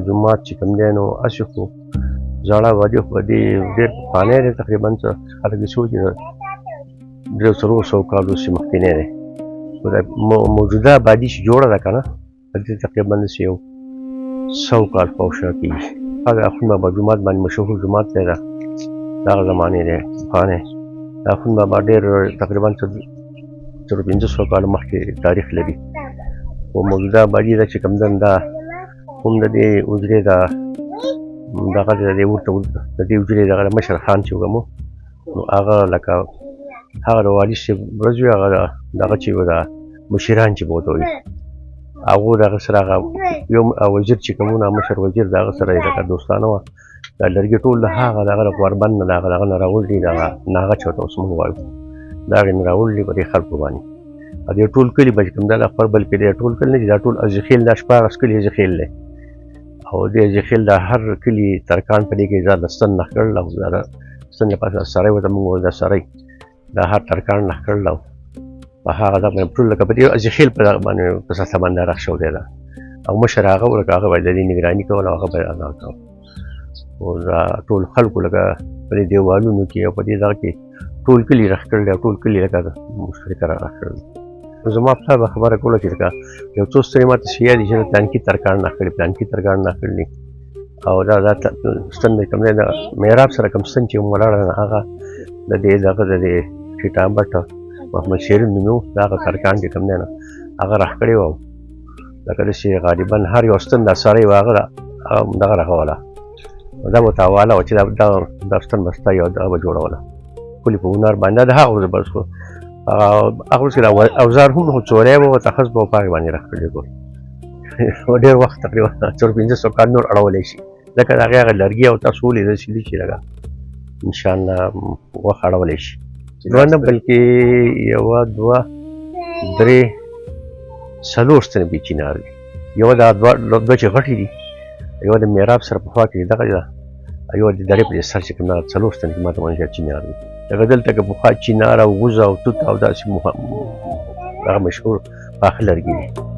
جومات چې کوم دی نو هسې خو زاړه وادي خو په دې ډېر پخوانی دی تقریبا څه خلک یې سوچ 300 کالو چې مخکینی دی خو دا موجوده آبادي چې جوړه ده که نه په دې تقریبا داسې یو 100 کال پوشه کېږي هغه اخوند بابا جومات باندې مشهور جومات دی د هغه زمانې دی پخوانی د اخوند بابا ډېر تقریبا 1500 کالو مخکې تاریخ لري خو موجوده آبادي ده چې کوم ده دا هم د دې حجرې دغه د دې ورته د دې حجرې دغه مشر خان چې وګمو نو هغه لکه هغه د والي صاحب ورځ وي هغه دغه چې و د مشران چې به ورته وایي هغو د هغه سره هغه یو وزیر چې کوم و مشر وزیر د هغه سره یې لکه دوستانه وه دا لرګي ټول د هغه دغه د غوربند نه د هغه نه راوړي دغه ناغه چې ورته اوس موږ وایو د هغې نه راوړي په دې خلکو باندې دې ټول کلي به چې کوم دا د خپل بلکې دی ټول کلي نه دي دا ټول ازخیل دا 14 کلي ازخیل دی او دې ازخیل دا هر کلي ترکان په دې کې دا د ستن نښ کړل او دا د ستن لپاره سړی ورته موږ وایو دا سړی دا هر ترکان نښ کړل او په هغه دا باندې ټول لکه په دې ازخیل په دغه باندې په سطحه باندې رخ شوی دی او مشر هغه و لکه هغه به د دې نګراني کوله او هغه به ادا کوه او دا ټول خلکو لکه په دې دیوالونو کې او په دې دغه کې ټول کلي رخ کړل او ټول کلي لکه مشترکه رخ کړل زما پلار به خبره کوله چې لکه یو څو ستنې ماته چې یادې چې پلانکي ترکان نښ کړي پلانکي ترکان نښ کړي او دا ستن دی کوم دی د محراب سره کوم ستن چې ولاړه ده هغه د دې دغه د دې ټیټامبټ محمد شیرین نومې و د هغه ترکان چې کوم دی نه هغه رخ کړي وو لکه داسې غالبا هر یو ستن دا سړی و هغه دغه رغوله دا به ورته حواله وه چې دا ستن به ستا یو دغه به جوړوله ښکلي په هنر باندې د هغه ورځ بس خو هغه ورځ کې اوزار هم خو څوری به ورته خس به په هغې باندې رخ کړي ګور ډېر وخت تقریبا 400-500 کال نور اړولی شي ځکه د هغې هغه لرګي او تاسو ولیدل چې دي چې لکه انشاءالله وخت اړولی شي دوه نه بلکې یوه دوه درې څلور ستنې بې چینار دي یوه دا دوه چې غټې دي یوه د محراب سره په خوا کې دغه ده یوه د درې په دې سر چې کوم دا څلور ستنې کې ماته باندې چینار دي لکه دلته که پخوا چینار او غوز او توت او داسې هغه مشهور پاخه لرګي دي